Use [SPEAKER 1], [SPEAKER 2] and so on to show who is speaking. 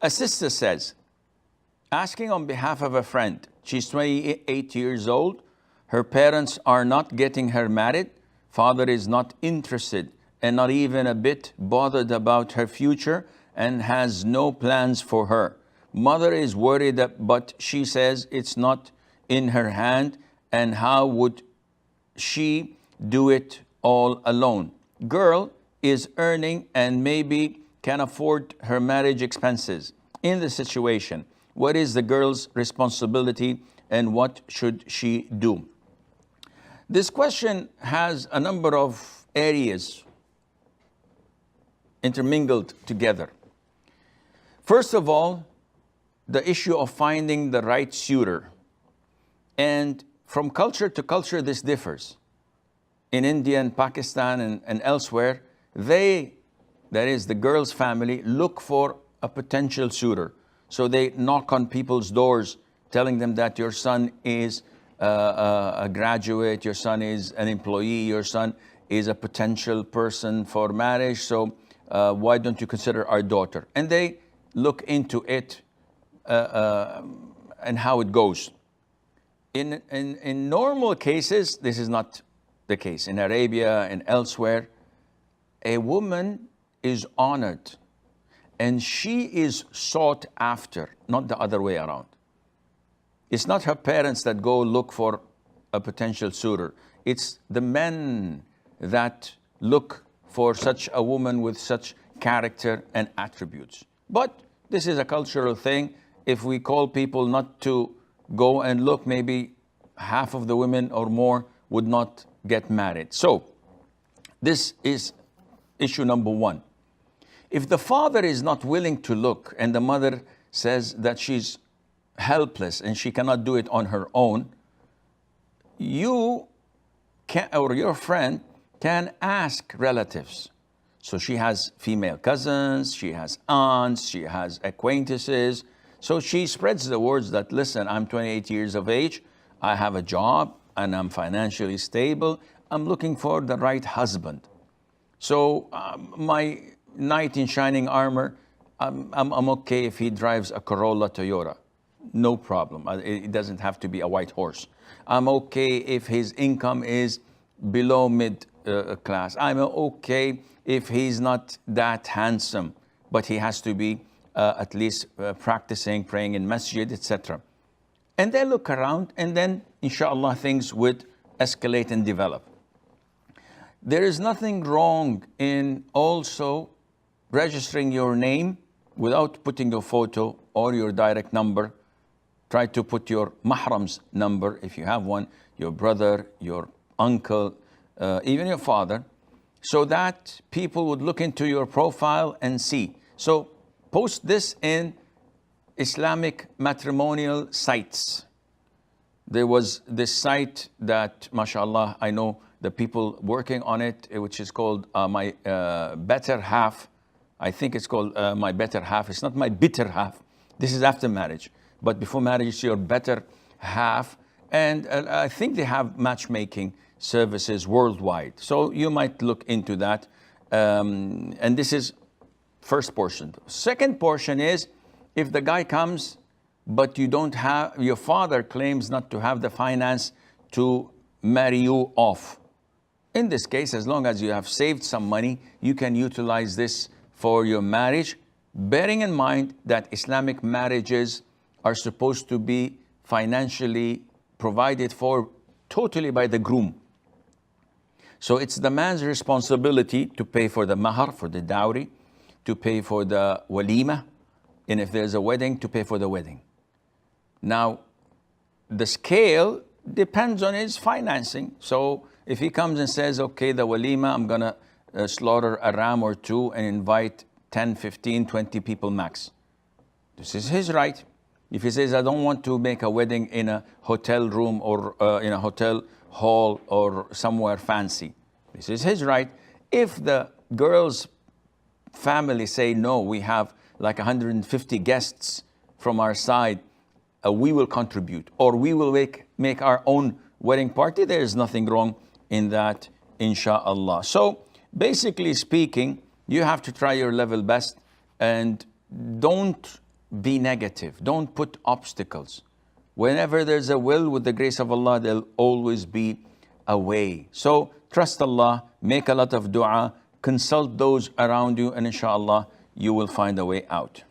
[SPEAKER 1] A sister says, asking on behalf of a friend, she's 28 years old. Her parents are not getting her married. Father is not interested and not even a bit bothered about her future and has no plans for her. Mother is worried, but she says it's not in her hand, and how would she do it all alone? Girl is earning and maybe can afford her marriage expenses. In the situation, what is the girl's responsibility and what should she do? This question has a number of areas intermingled together. First of all, the issue of finding the right suitor. And from culture to culture, this differs. In India and Pakistan and elsewhere, that is the girl's family, look for a potential suitor. So they knock on people's doors, telling them that your son is a graduate, your son is an employee, your son is a potential person for marriage, so why don't you consider our daughter? And they look into it and how it goes. In normal cases, this is not the case. In Arabia and elsewhere, a woman is honored and she is sought after, not the other way around. It's not her parents that go look for a potential suitor. It's the men that look for such a woman with such character and attributes. But this is a cultural thing. If we call people not to go and look, maybe half of the women or more would not get married. So this is issue number one. If the father is not willing to look and the mother says that she's helpless and she cannot do it on her own, you can, or your friend can ask relatives. So she has female cousins, she has aunts, she has acquaintances. So she spreads the words that, listen, I'm 28 years of age, I have a job and I'm financially stable. I'm looking for the right husband. So my knight in shining armor, I'm okay if he drives a Corolla Toyota. No problem. It doesn't have to be a white horse. I'm okay if his income is below mid class. I'm okay if he's not that handsome, but he has to be at least practicing, praying in masjid, etc. And they look around, and then, inshallah, things would escalate and develop. There is nothing wrong in also registering your name without putting your photo or your direct number. Try to put your mahram's number, if you have one, your brother, your uncle, even your father, so that people would look into your profile and see. So post this in Islamic matrimonial sites. There was this site that, mashallah, I know the people working on it, which is called My Better Half. I think it's called My Better Half. It's not My Bitter Half. This is after marriage. But before marriage, it's your better half. And I think they have matchmaking services worldwide. So you might look into that. And this is first portion. Second portion is, if the guy comes, but you don't have, your father claims not to have the finance to marry you off. In this case, as long as you have saved some money, you can utilize this for your marriage, bearing in mind that Islamic marriages are supposed to be financially provided for totally by the groom. So it's the man's responsibility to pay for the mahar, for the dowry, to pay for the walima, and if there's a wedding, to pay for the wedding. Now, the scale depends on his financing. So if he comes and says, okay, the walima, I'm gonna slaughter a ram or two and invite 10, 15, 20 people max. This is his right. If he says, I don't want to make a wedding in a hotel room or in a hotel hall or somewhere fancy, this is his right. If the girl's family say, no, we have like 150 guests from our side, we will contribute, or we will make our own wedding party, there is nothing wrong in that, inshallah. So basically speaking, you have to try your level best and don't be negative. Don't put obstacles. Whenever there's a will, with the grace of Allah, there'll always be a way. So trust Allah, make a lot of dua, consult those around you, and inshallah, you will find a way out.